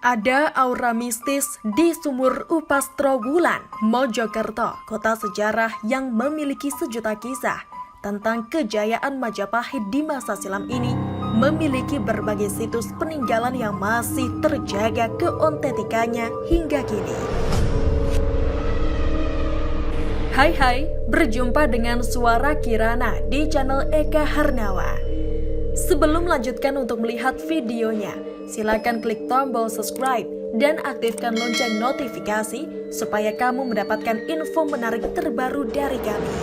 Ada aura mistis di Sumur Upas Trowulan, Mojokerto, kota sejarah yang memiliki sejuta kisah tentang kejayaan Majapahit di masa silam ini, memiliki berbagai situs peninggalan yang masih terjaga keotentikannya hingga kini. Hai, berjumpa dengan Suara Kirana di channel Eka Harnawa. Sebelum melanjutkan untuk melihat videonya, silakan klik tombol subscribe dan aktifkan lonceng notifikasi supaya kamu mendapatkan info menarik terbaru dari kami.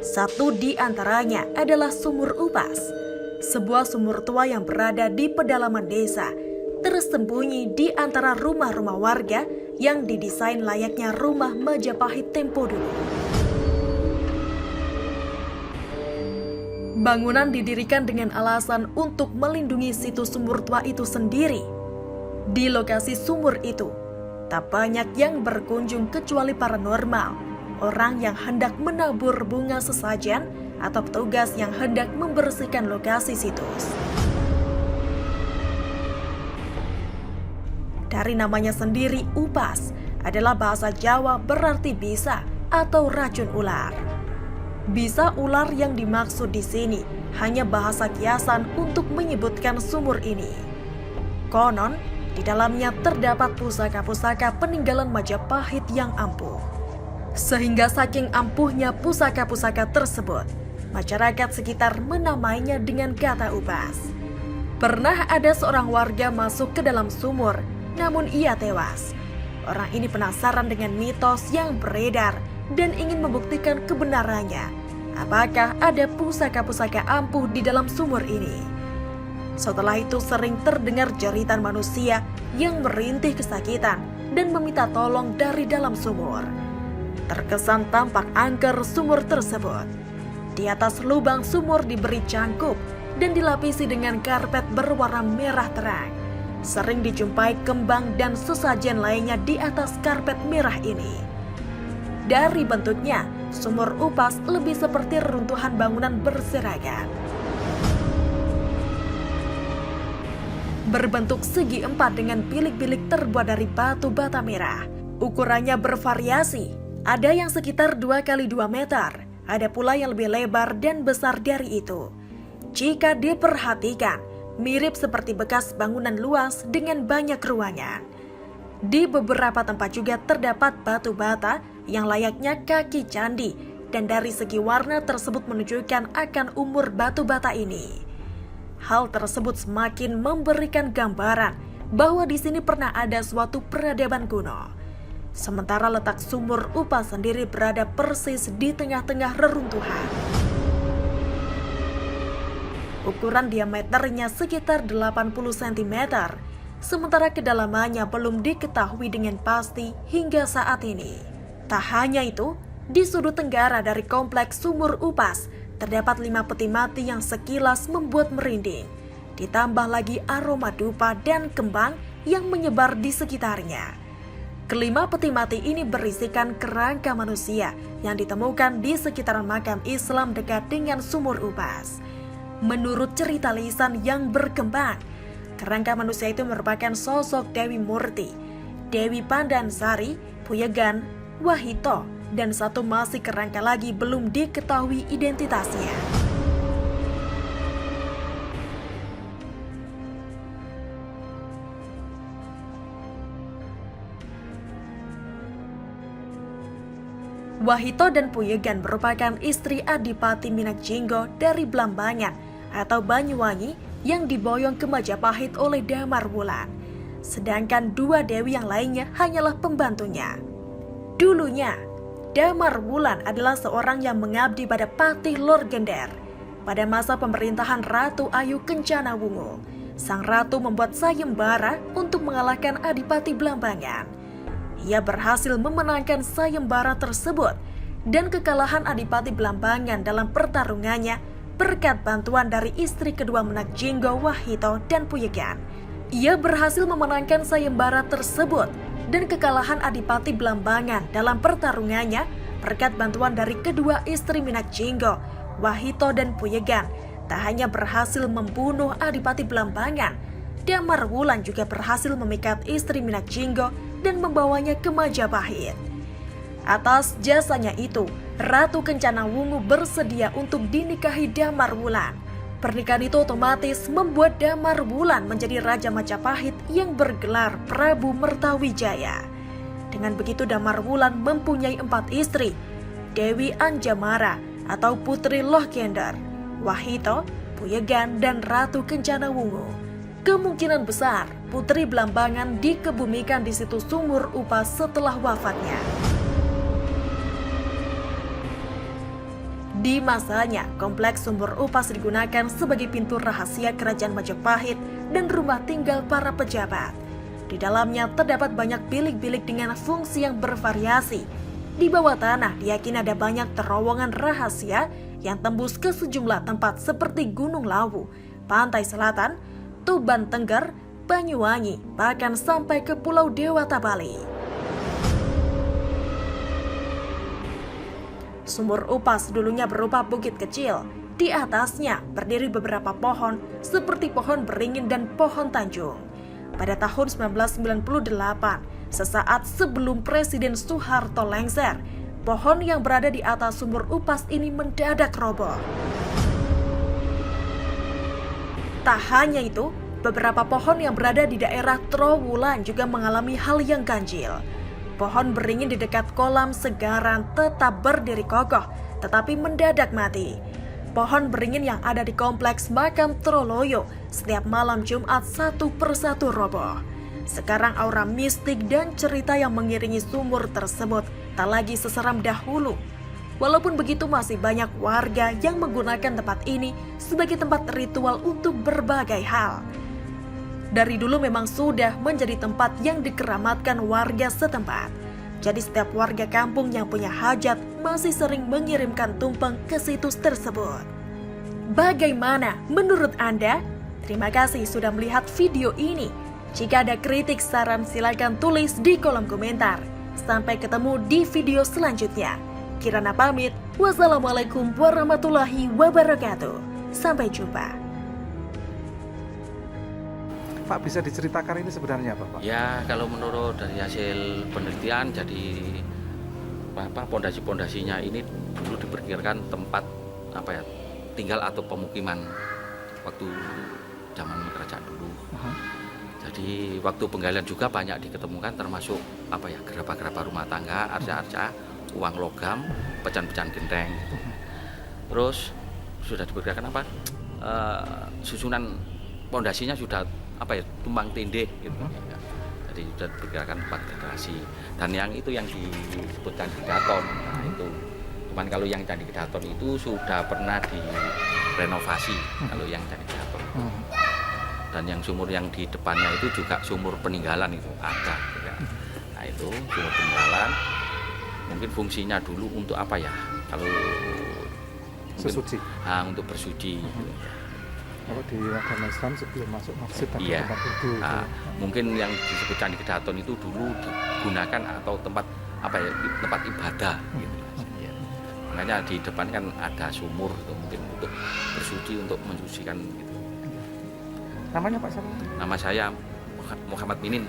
Satu di antaranya adalah Sumur Upas, sebuah sumur tua yang berada di pedalaman desa, tersembunyi di antara rumah-rumah warga yang didesain layaknya rumah Majapahit tempo dulu. Bangunan didirikan dengan alasan untuk melindungi situs sumur tua itu sendiri. Di lokasi sumur itu, tak banyak yang berkunjung kecuali paranormal, orang yang hendak menabur bunga sesajen, atau petugas yang hendak membersihkan lokasi situs. Dari namanya sendiri, upas adalah bahasa Jawa berarti bisa atau racun ular. Bisa ular yang dimaksud di sini hanya bahasa kiasan untuk menyebutkan sumur ini. Konon, di dalamnya terdapat pusaka-pusaka peninggalan Majapahit yang ampuh. Sehingga saking ampuhnya pusaka-pusaka tersebut, masyarakat sekitar menamainya dengan kata upas. Pernah ada seorang warga masuk ke dalam sumur, namun ia tewas. Orang ini penasaran dengan mitos yang beredar dan ingin membuktikan kebenarannya. Apakah ada pusaka-pusaka ampuh di dalam sumur ini? Setelah itu sering terdengar jeritan manusia yang merintih kesakitan dan meminta tolong dari dalam sumur. Terkesan tampak angker sumur tersebut. Di atas lubang sumur diberi cangkup dan dilapisi dengan karpet berwarna merah terang. Sering dijumpai kembang dan sesajen lainnya di atas karpet merah ini. Dari bentuknya, sumur upas lebih seperti reruntuhan bangunan berseragan. Berbentuk segi empat dengan bilik-bilik terbuat dari batu bata merah. Ukurannya bervariasi, ada yang sekitar 2 x 2 meter, ada pula yang lebih lebar dan besar dari itu. Jika diperhatikan, mirip seperti bekas bangunan luas dengan banyak ruangan. Di beberapa tempat juga terdapat batu bata yang layaknya kaki candi, dan dari segi warna tersebut menunjukkan akan umur batu bata ini. Hal tersebut semakin memberikan gambaran bahwa di sini pernah ada suatu peradaban kuno. Sementara letak sumur upas sendiri berada persis di tengah-tengah reruntuhan. Ukuran diameternya sekitar 80 cm, sementara kedalamannya belum diketahui dengan pasti hingga saat ini. Tak hanya itu, di sudut tenggara dari kompleks sumur upas, terdapat 5 peti mati yang sekilas membuat merinding. Ditambah lagi aroma dupa dan kembang yang menyebar di sekitarnya. Kelima peti mati ini berisikan kerangka manusia yang ditemukan di sekitaran makam Islam dekat dengan sumur upas. Menurut cerita lisan yang berkembang, kerangka manusia itu merupakan sosok Dewi Murti, Dewi Pandansari, Puyegan, Wahito, dan satu masih kerangka lagi belum diketahui identitasnya. Wahito dan Puyegan merupakan istri Adipati Minakjinggo dari Blambangan atau Banyuwangi yang diboyong ke Majapahit oleh Damar Wulan. Sedangkan 2 dewi yang lainnya hanyalah pembantunya. Dulunya, Damar Wulan adalah seorang yang mengabdi pada Patih Lor Gender. Pada masa pemerintahan Ratu Ayu Kencana Wungu, sang ratu membuat sayembara untuk mengalahkan Adipati Blambangan. Ia berhasil memenangkan sayembara tersebut, dan kekalahan Adipati Blambangan dalam pertarungannya berkat bantuan dari istri kedua Menakjinggo, Wahito, dan Puyegan. Ia berhasil memenangkan sayembara tersebut, dan kekalahan Adipati Blambangan dalam pertarungannya berkat bantuan dari kedua istri Minakjinggo, Wahito, dan Puyegan, tak hanya berhasil membunuh Adipati Blambangan, Damar Wulan juga berhasil memikat istri Minak Jinggo dan membawanya ke Majapahit. Atas jasanya itu, Ratu Kencana Wungu bersedia untuk dinikahi Damar Wulan. Pernikahan itu otomatis membuat Damar Wulan menjadi Raja Majapahit yang bergelar Prabu Mertawijaya. Dengan begitu Damar Wulan mempunyai 4 istri, Dewi Anjamara atau Putri Lohkender, Wahito, Puyegan, dan Ratu Kencana Wungu. Kemungkinan besar Putri Blambangan dikebumikan di situs Sumur Upas setelah wafatnya. Di masanya, kompleks Sumur Upas digunakan sebagai pintu rahasia Kerajaan Majapahit dan rumah tinggal para pejabat. Di dalamnya terdapat banyak bilik-bilik dengan fungsi yang bervariasi. Di bawah tanah diyakini ada banyak terowongan rahasia yang tembus ke sejumlah tempat seperti Gunung Lawu, Pantai Selatan, Tuban Tengger, Banyuwangi, bahkan sampai ke Pulau Dewata Bali. Sumur Upas dulunya berupa bukit kecil. Di atasnya berdiri beberapa pohon seperti pohon beringin dan pohon tanjung. Pada tahun 1998, sesaat sebelum Presiden Soeharto lengser, pohon yang berada di atas Sumur Upas ini mendadak roboh. Tak hanya itu, beberapa pohon yang berada di daerah Trowulan juga mengalami hal yang ganjil. Pohon beringin di dekat kolam Segaran tetap berdiri kokoh, tetapi mendadak mati. Pohon beringin yang ada di kompleks makam Troloyo setiap malam Jumat satu persatu roboh. Sekarang aura mistik dan cerita yang mengiringi sumur tersebut tak lagi seseram dahulu. Walaupun begitu, masih banyak warga yang menggunakan tempat ini sebagai tempat ritual untuk berbagai hal. Dari dulu memang sudah menjadi tempat yang dikeramatkan warga setempat. Jadi setiap warga kampung yang punya hajat masih sering mengirimkan tumpeng ke situs tersebut. Bagaimana menurut Anda? Terima kasih sudah melihat video ini. Jika ada kritik saran silakan tulis di kolom komentar. Sampai ketemu di video selanjutnya. Kirana pamit. Wassalamualaikum warahmatullahi wabarakatuh. Sampai jumpa. Pak, bisa diceritakan ini sebenarnya apa, Pak? Ya, kalau menurut dari hasil penelitian, jadi pondasi-pondasinya ini dulu diperkirakan tempat tinggal atau pemukiman waktu zaman kerajaan dulu. Jadi waktu penggalian juga banyak diketemukan, termasuk gerabah-gerabah rumah tangga, arca-arca, uang logam, pecahan-pecahan genteng. Terus sudah diperkirakan susunan pondasinya sudah tumpang tindih gitu. Jadi sudah diperkirakan 4 generasi. Dan yang itu yang disebut Candi Kedaton. Nah, itu. Cuman kalau yang Candi Kedaton itu sudah pernah direnovasi kalau yang Candi Kedaton. Dan yang sumur yang di depannya itu juga sumur peninggalan itu ada. Ya. Nah itu sumur peninggalan. Mungkin fungsinya dulu untuk apa ya? Kalau sesuci. Untuk bersuci. Kalau di agama Islam sebelum masuk masjid iya. Tempat itu. Mungkin yang disebut Candi Kedaton itu dulu digunakan atau tempat tempat ibadah gitu. Ya. Makanya di depan kan ada sumur gitu, mungkin untuk bersuci, untuk mensucikan gitu. Namanya Pak siapa? Nama saya Muhammad Minin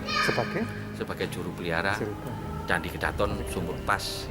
Sebagai juru pelihara Candi Kedaton Sumur Upas.